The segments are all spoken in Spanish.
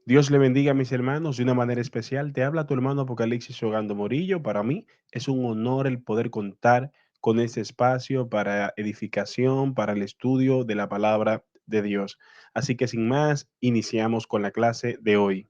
Dios le bendiga a mis hermanos de una manera especial. Te habla tu hermano Apocalipsis Ogando Morillo. Para mí es un honor el poder contar con este espacio para edificación, para el estudio de la palabra de Dios. Así que sin más, iniciamos con la clase de hoy.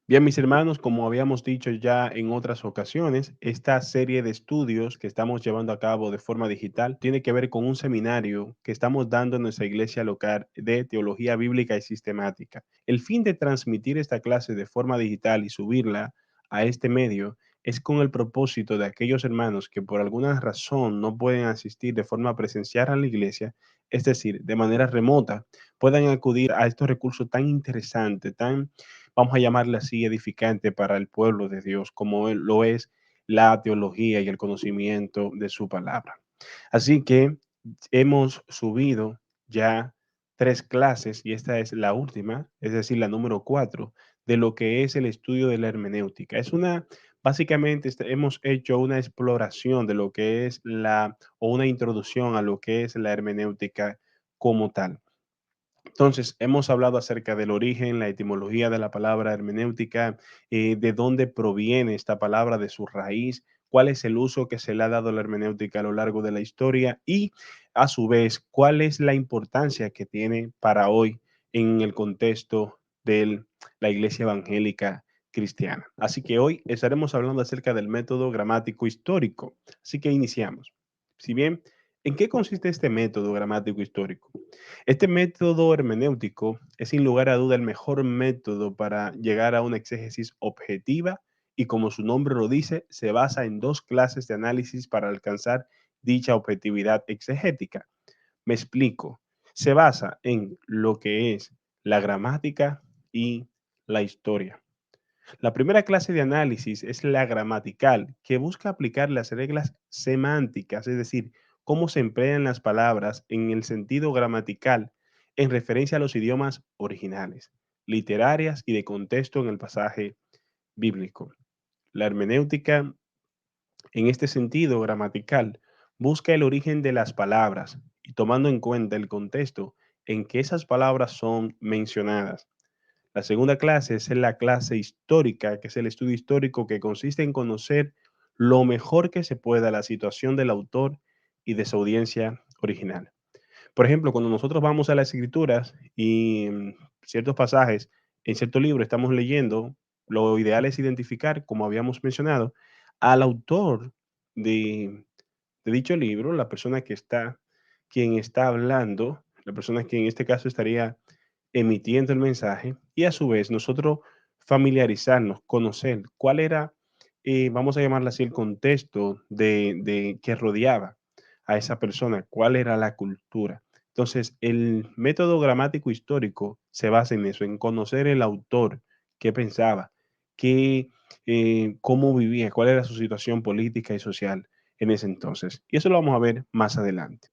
Bien, mis hermanos, como habíamos dicho ya en otras ocasiones, esta serie de estudios que estamos llevando a cabo de forma digital tiene que ver con un seminario que estamos dando en nuestra iglesia local de teología bíblica y sistemática. El fin de transmitir esta clase de forma digital y subirla a este medio es con el propósito de aquellos hermanos que por alguna razón no pueden asistir de forma presencial a la iglesia, es decir, de manera remota, puedan acudir a estos recursos tan interesantes, tan, vamos a llamarle así, edificante para el pueblo de Dios, como lo es la teología y el conocimiento de su palabra. Así que hemos subido ya 3 clases y esta es la última, es decir, la número 4 de lo que es el estudio de la hermenéutica. Básicamente hemos hecho una exploración de lo que es o una introducción a lo que es la hermenéutica como tal. Entonces, hemos hablado acerca del origen, la etimología de la palabra hermenéutica, de dónde proviene esta palabra, de su raíz, cuál es el uso que se le ha dado a la hermenéutica a lo largo de la historia y, a su vez, cuál es la importancia que tiene para hoy en el contexto de la iglesia evangélica cristiana. Así que hoy estaremos hablando acerca del método gramático histórico. Así que iniciamos. Si bien, ¿en qué consiste este método gramático histórico? Este método hermenéutico es sin lugar a duda el mejor método para llegar a una exégesis objetiva y, como su nombre lo dice, se basa en 2 clases de análisis para alcanzar dicha objetividad exegética. Me explico. Se basa en lo que es la gramática y la historia. La primera clase de análisis es la gramatical, que busca aplicar las reglas semánticas, es decir, cómo se emplean las palabras en el sentido gramatical en referencia a los idiomas originales, literarias y de contexto en el pasaje bíblico. La hermenéutica, en este sentido gramatical, busca el origen de las palabras y tomando en cuenta el contexto en que esas palabras son mencionadas. La segunda clase es la clase histórica, que es el estudio histórico que consiste en conocer lo mejor que se pueda la situación del autor y de su audiencia original. Por ejemplo, cuando nosotros vamos a las escrituras y ciertos pasajes en cierto libro estamos leyendo, lo ideal es identificar, como habíamos mencionado, al autor de, de dicho libro, la persona quien está hablando, la persona que en este caso estaría emitiendo el mensaje y a su vez nosotros familiarizarnos, conocer cuál era, vamos a llamarlo así, el contexto de que rodeaba a esa persona, cuál era la cultura. Entonces, el método gramático histórico se basa en eso, en conocer el autor, qué pensaba, qué, cómo vivía, cuál era su situación política y social en ese entonces. Y eso lo vamos a ver más adelante.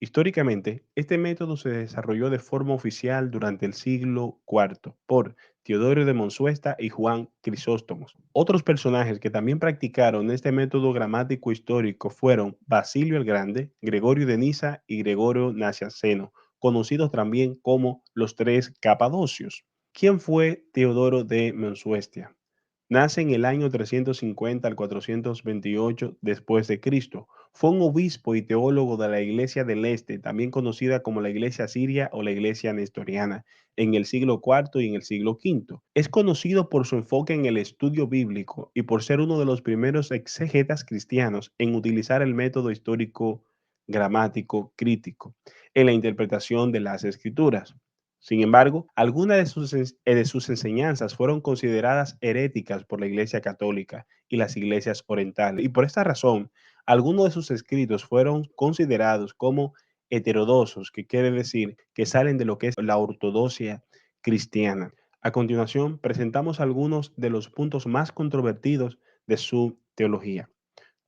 Históricamente, este método se desarrolló de forma oficial durante el siglo IV por Teodoro de Monsuesta y Juan Crisóstomo. Otros personajes que también practicaron este método gramático histórico fueron Basilio el Grande, Gregorio de Niza y Gregorio Nacianceno, conocidos también como los tres Capadocios. ¿Quién fue Teodoro de Monsuestia? Nace en el año 350 al 428 después de Cristo. Fue un obispo y teólogo de la Iglesia del Este, también conocida como la Iglesia Siria o la Iglesia Nestoriana, en el siglo IV y en el siglo V. Es conocido por su enfoque en el estudio bíblico y por ser uno de los primeros exegetas cristianos en utilizar el método histórico gramático crítico en la interpretación de las escrituras. Sin embargo, algunas de sus enseñanzas fueron consideradas heréticas por la Iglesia Católica y las iglesias orientales. Y por esta razón, algunos de sus escritos fueron considerados como heterodoxos, que quiere decir que salen de lo que es la ortodoxia cristiana. A continuación, presentamos algunos de los puntos más controvertidos de su teología.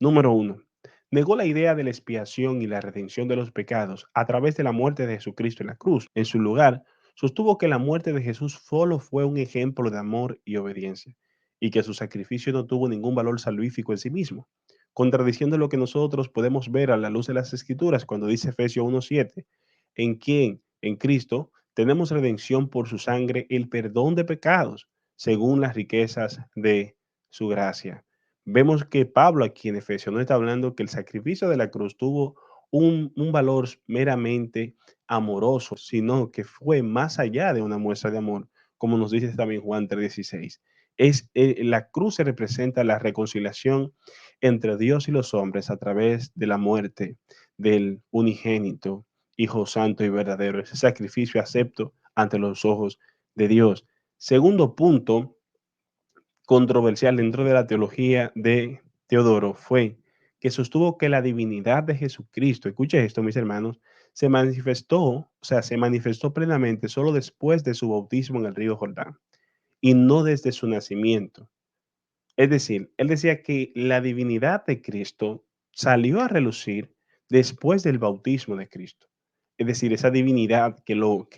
Número 1. Negó la idea de la expiación y la redención de los pecados a través de la muerte de Jesucristo en la cruz. En su lugar, sostuvo que la muerte de Jesús solo fue un ejemplo de amor y obediencia, y que su sacrificio no tuvo ningún valor salvífico en sí mismo. contradiciendo lo que nosotros podemos ver a la luz de las Escrituras cuando dice Efesios 1:7, en quien, en Cristo, tenemos redención por su sangre, el perdón de pecados, según las riquezas de su gracia. Vemos que Pablo aquí en Efesios no está hablando que el sacrificio de la cruz tuvo un valor meramente amoroso, sino que fue más allá de una muestra de amor, como nos dice también Juan 3:16. La cruz se representa la reconciliación entre Dios y los hombres a través de la muerte del unigénito Hijo Santo y verdadero, ese sacrificio acepto ante los ojos de Dios. Segundo punto controversial dentro de la teología de Teodoro fue que sostuvo que la divinidad de Jesucristo, escuche esto, mis hermanos, se manifestó plenamente solo después de su bautismo en el río Jordán y no desde su nacimiento. Es decir, él decía que la divinidad de Cristo salió a relucir después del bautismo de Cristo. Es decir, esa divinidad que lo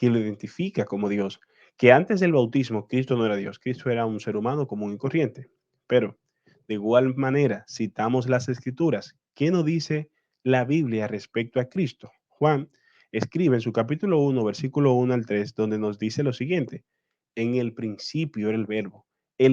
identifica como Dios, que antes del bautismo Cristo no era Dios, Cristo era un ser humano común y corriente. Pero de igual manera, citamos las Escrituras. ¿Qué nos dice la Biblia respecto a Cristo? Juan escribe en su capítulo 1, versículo 1 al 3, donde nos dice lo siguiente: en el principio era el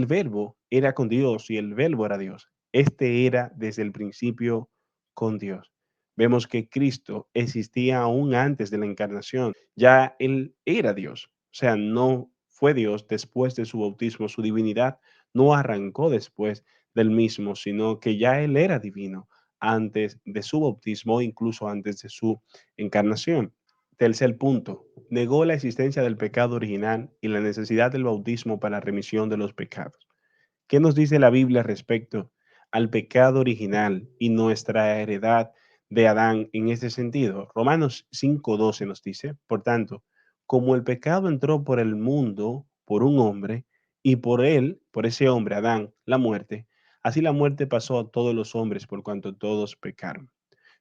verbo era con Dios y el verbo era Dios. Este era desde el principio con Dios. Vemos que Cristo existía aún antes de la encarnación. Ya Él era Dios. O sea, no fue Dios después de su bautismo. Su divinidad no arrancó después del mismo, sino que ya Él era divino antes de su bautismo, incluso antes de su encarnación. Tercer punto, negó la existencia del pecado original y la necesidad del bautismo para la remisión de los pecados. ¿Qué nos dice la Biblia respecto al pecado original y nuestra heredad de Adán en este sentido? Romanos 5:12 nos dice, por tanto, como el pecado entró por el mundo, por un hombre, y por él, por ese hombre, Adán, la muerte, así la muerte pasó a todos los hombres por cuanto todos pecaron.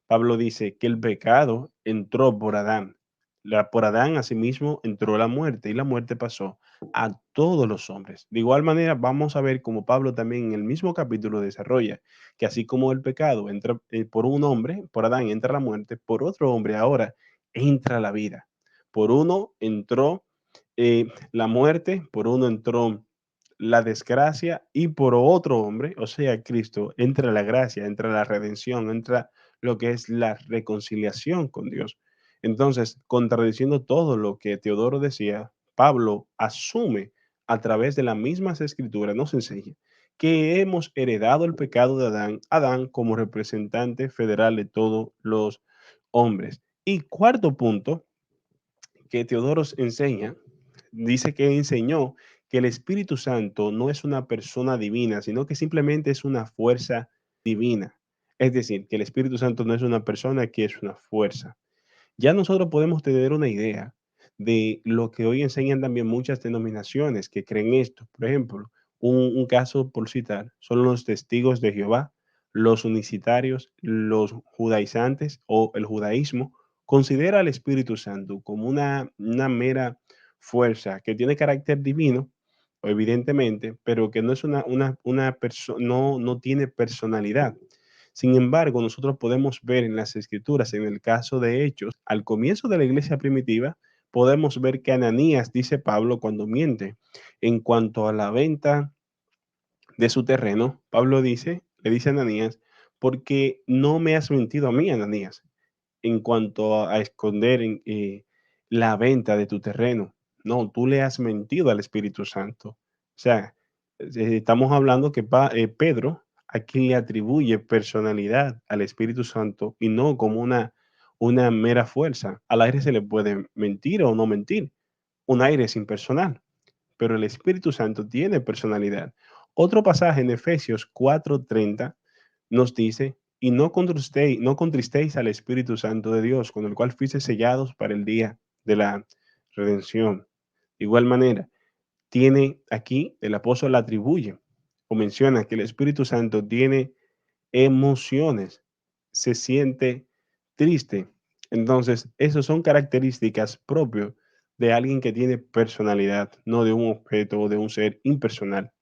Pablo dice que el pecado entró por Adán. Por Adán, asimismo, entró la muerte y la muerte pasó a todos los hombres. De igual manera, vamos a ver cómo Pablo también en el mismo capítulo desarrolla que así como el pecado entra por un hombre, por Adán entra la muerte, por otro hombre ahora entra la vida. Por uno entró la muerte, por uno entró la desgracia y por otro hombre, o sea, Cristo, entra la gracia, entra la redención, entra lo que es la reconciliación con Dios. Entonces, contradiciendo todo lo que Teodoro decía, Pablo asume a través de las mismas escrituras, nos enseña que hemos heredado el pecado de Adán, Adán como representante federal de todos los hombres. Y cuarto punto que Teodoro enseña, dice que enseñó que el Espíritu Santo no es una persona divina, sino que simplemente es una fuerza divina. Es decir, que el Espíritu Santo no es una persona, que es una fuerza. Ya nosotros podemos tener una idea de lo que hoy enseñan también muchas denominaciones que creen esto. Por ejemplo, un caso por citar son los testigos de Jehová, los unicitarios, los judaizantes o el judaísmo. Considera al Espíritu Santo como una mera fuerza que tiene carácter divino, evidentemente, pero que no es no tiene personalidad. Sin embargo, nosotros podemos ver en las escrituras, en el caso de Hechos, al comienzo de la iglesia primitiva, podemos ver que Ananías, dice Pablo, cuando miente en cuanto a la venta de su terreno, Pablo le dice a Ananías, porque no me has mentido a mí, Ananías, en cuanto a esconder la venta de tu terreno. No, tú le has mentido al Espíritu Santo. O sea, estamos hablando que Pedro a quien le atribuye personalidad al Espíritu Santo y no como una mera fuerza. Al aire se le puede mentir o no mentir. Un aire es impersonal, pero el Espíritu Santo tiene personalidad. Otro pasaje en Efesios 4:30 nos dice, y no contristéis al Espíritu Santo de Dios, con el cual fuiste sellados para el día de la redención. De igual manera, tiene aquí, el apóstol atribuye o menciona que el Espíritu Santo tiene emociones, se siente triste. Entonces, esas son características propias de alguien que tiene personalidad, no de un objeto o de un ser impersonal.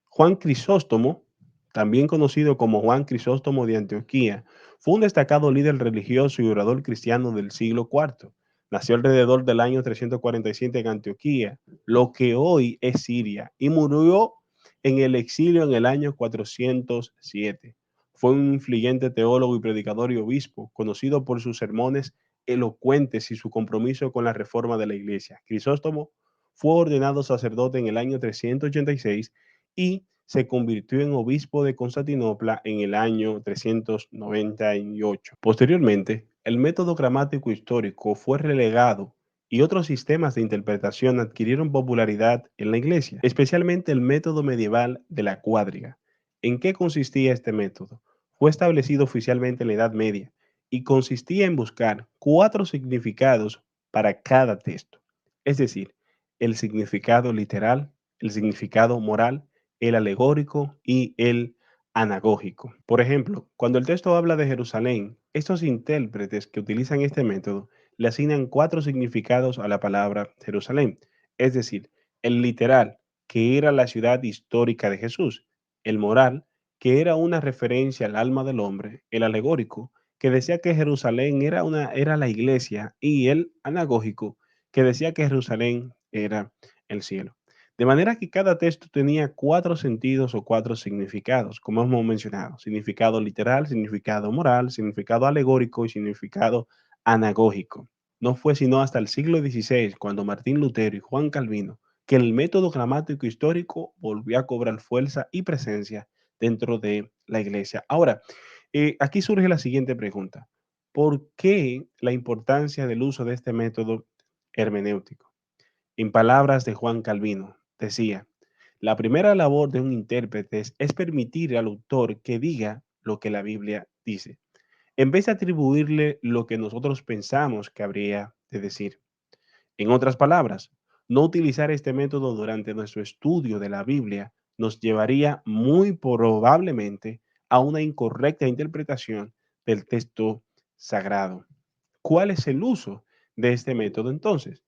Juan Crisóstomo también conocido como Juan Crisóstomo de Antioquía, fue un destacado líder religioso y orador cristiano del siglo IV. Nació alrededor del año 347 en Antioquía, lo que hoy es Siria, y murió en el exilio en el año 407. Fue un influyente teólogo y predicador y obispo, conocido por sus sermones elocuentes y su compromiso con la reforma de la iglesia. Crisóstomo fue ordenado sacerdote en el año 386 y se convirtió en obispo de Constantinopla en el año 398. Posteriormente, el método gramático histórico fue relegado y otros sistemas de interpretación adquirieron popularidad en la iglesia, especialmente el método medieval de la cuádriga. ¿En qué consistía este método? Fue establecido oficialmente en la Edad Media y consistía en buscar cuatro significados para cada texto, es decir, el significado literal, el significado moral, el alegórico y el anagógico. Por ejemplo, cuando el texto habla de Jerusalén, estos intérpretes que utilizan este método le asignan cuatro significados a la palabra Jerusalén, es decir, el literal, que era la ciudad histórica de Jesús, el moral, que era una referencia al alma del hombre, el alegórico, que decía que Jerusalén era la iglesia, y el anagógico, que decía que Jerusalén era el cielo. De manera que cada texto tenía cuatro sentidos o cuatro significados, como hemos mencionado: significado literal, significado moral, significado alegórico y significado anagógico. No fue sino hasta el siglo XVI, cuando Martín Lutero y Juan Calvino, que el método gramático histórico volvió a cobrar fuerza y presencia dentro de la iglesia. Ahora, aquí surge la siguiente pregunta: ¿por qué la importancia del uso de este método hermenéutico? En palabras de Juan Calvino, decía: la primera labor de un intérprete es permitir al autor que diga lo que la Biblia dice, en vez de atribuirle lo que nosotros pensamos que habría de decir. En otras palabras, no utilizar este método durante nuestro estudio de la Biblia nos llevaría muy probablemente a una incorrecta interpretación del texto sagrado. ¿Cuál es el uso de este método entonces?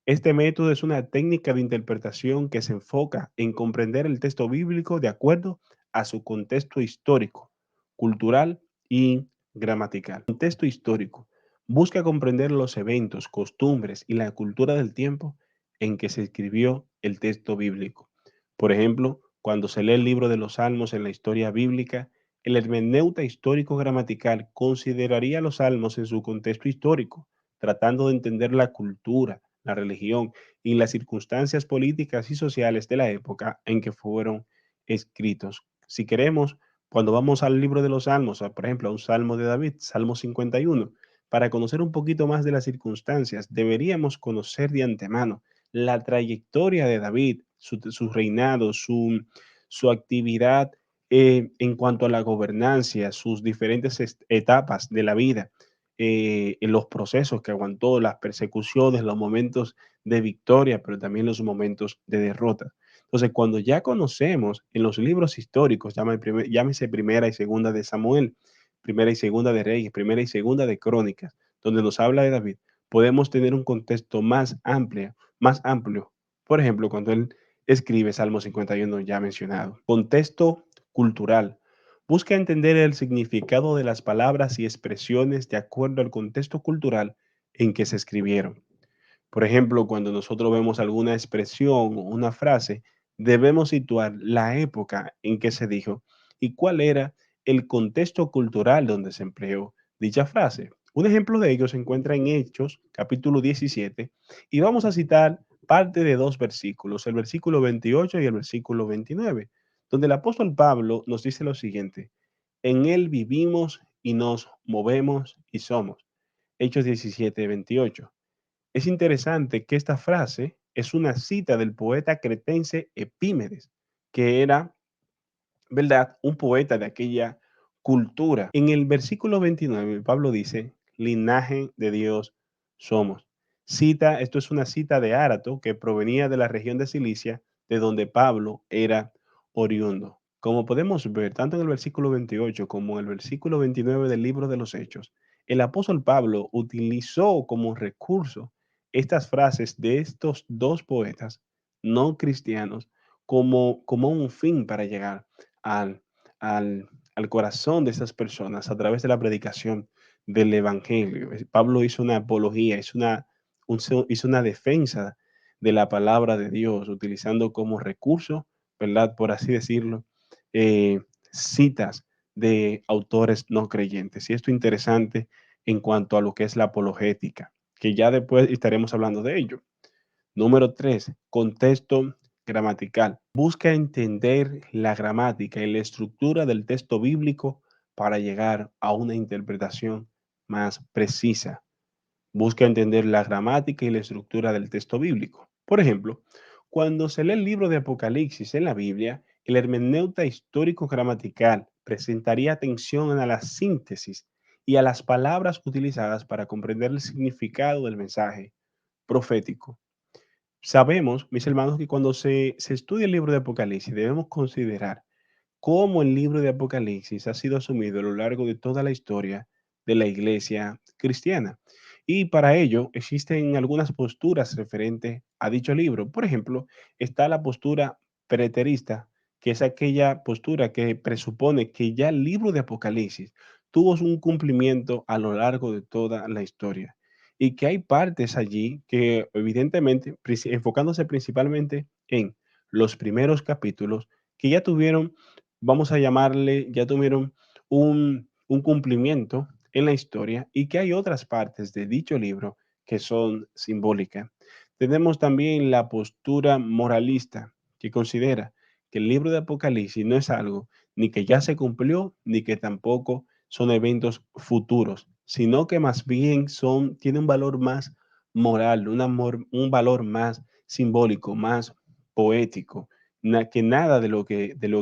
Este método es una técnica de interpretación que se enfoca en comprender el texto bíblico de acuerdo a su contexto histórico, cultural y gramatical. El contexto histórico busca comprender los eventos, costumbres y la cultura del tiempo en que se escribió el texto bíblico. Por ejemplo, cuando se lee el libro de los Salmos en la historia bíblica, el hermeneuta histórico gramatical consideraría los salmos en su contexto histórico, tratando de entender la cultura, la religión y las circunstancias políticas y sociales de la época en que fueron escritos. Si queremos, cuando vamos al libro de los Salmos, por ejemplo, a un salmo de David, Salmo 51, para conocer un poquito más de las circunstancias, deberíamos conocer de antemano la trayectoria de David, su reinado, su actividad en cuanto a la gobernancia, sus diferentes etapas de la vida, en los procesos que aguantó, las persecuciones, los momentos de victoria, pero también los momentos de derrota. Entonces, cuando ya conocemos en los libros históricos, llámese Primera y Segunda de Samuel, Primera y Segunda de Reyes, Primera y Segunda de Crónicas, donde nos habla de David, podemos tener un contexto más amplio. Por ejemplo, cuando él escribe Salmo 51 ya mencionado. Contexto cultural. Busca entender el significado de las palabras y expresiones de acuerdo al contexto cultural en que se escribieron. Por ejemplo, cuando nosotros vemos alguna expresión o una frase, debemos situar la época en que se dijo y cuál era el contexto cultural donde se empleó dicha frase. Un ejemplo de ello se encuentra en Hechos, capítulo 17, y vamos a citar parte de dos versículos, el versículo 28 y el versículo 29, donde el apóstol Pablo nos dice lo siguiente: en él vivimos y nos movemos y somos. Hechos 17, 28. Es interesante que esta frase es una cita del poeta cretense Epímenes, que era, ¿verdad?, un poeta de aquella cultura. En el versículo 29, Pablo dice: linaje de Dios somos. Esto es una cita de Árato que provenía de la región de Cilicia, de donde Pablo era oriundo. Como podemos ver, tanto en el versículo 28 como en el versículo 29 del libro de los Hechos, el apóstol Pablo utilizó como recurso estas frases de estos dos poetas no cristianos como un fin para llegar al, al corazón de esas personas a través de la predicación del Evangelio. Pablo hizo una apología, hizo una defensa de la palabra de Dios, utilizando como recurso, ¿verdad? Por así decirlo, eh, citas de autores no creyentes. Y esto es interesante en cuanto a lo que es la apologética, que ya después estaremos hablando de ello. Número 3, contexto gramatical. Busca entender la gramática y la estructura del texto bíblico para llegar a una interpretación más precisa. Busca entender la gramática y la estructura del texto bíblico. Por ejemplo, cuando se lee el libro de Apocalipsis en la Biblia, el hermeneuta histórico gramatical presentaría atención a la síntesis y a las palabras utilizadas para comprender el significado del mensaje profético. Sabemos, mis hermanos, que cuando se estudia el libro de Apocalipsis debemos considerar cómo el libro de Apocalipsis ha sido asumido a lo largo de toda la historia de la iglesia cristiana. Y para ello existen algunas posturas referentes a dicho libro. Por ejemplo, está la postura preterista, que es aquella postura que presupone que ya el libro de Apocalipsis tuvo un cumplimiento a lo largo de toda la historia y que hay partes allí que evidentemente, enfocándose principalmente en los primeros capítulos, que ya tuvieron, vamos a llamarle, ya tuvieron un cumplimiento en la historia y que hay otras partes de dicho libro que son simbólicas. Tenemos también la postura moralista, que considera que el libro de Apocalipsis no es algo ni que ya se cumplió, ni que tampoco son eventos futuros, sino que más bien tiene un valor más moral, un valor más simbólico, más poético, que nada de lo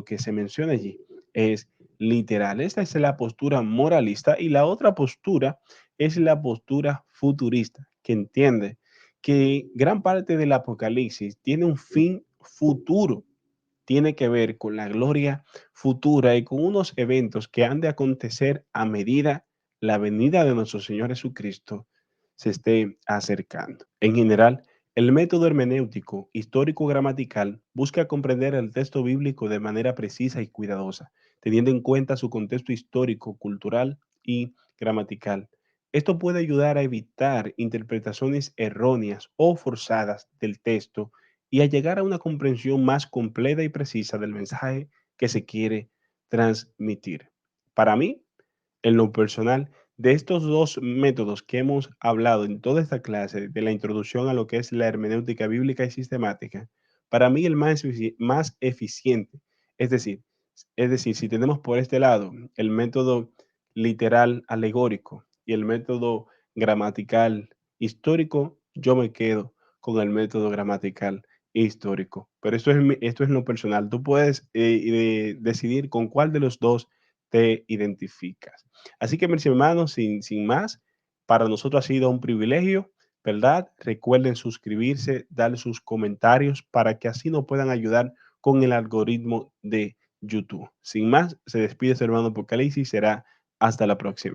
que se menciona allí es literal. Esta es la postura moralista y la otra postura es la postura futurista, que entiende que gran parte del Apocalipsis tiene un fin futuro, tiene que ver con la gloria futura y con unos eventos que han de acontecer a medida la venida de nuestro Señor Jesucristo se esté acercando. En general, el método hermenéutico histórico-gramatical busca comprender el texto bíblico de manera precisa y cuidadosa, teniendo en cuenta su contexto histórico, cultural y gramatical. Esto puede ayudar a evitar interpretaciones erróneas o forzadas del texto y a llegar a una comprensión más completa y precisa del mensaje que se quiere transmitir. Para mí, en lo personal, de estos dos métodos que hemos hablado en toda esta clase, de la introducción a lo que es la hermenéutica bíblica y sistemática, para mí el más eficiente, es decir, si tenemos por este lado el método literal alegórico y el método gramatical histórico, yo me quedo con el método gramatical histórico. Pero esto es lo personal. Tú puedes decidir con cuál de los dos te identificas. Así que, mis hermanos, sin más, para nosotros ha sido un privilegio, ¿verdad? Recuerden suscribirse, dar sus comentarios para que así nos puedan ayudar con el algoritmo de YouTube. Sin más, se despide su hermano Apocalipsis. Será hasta la próxima.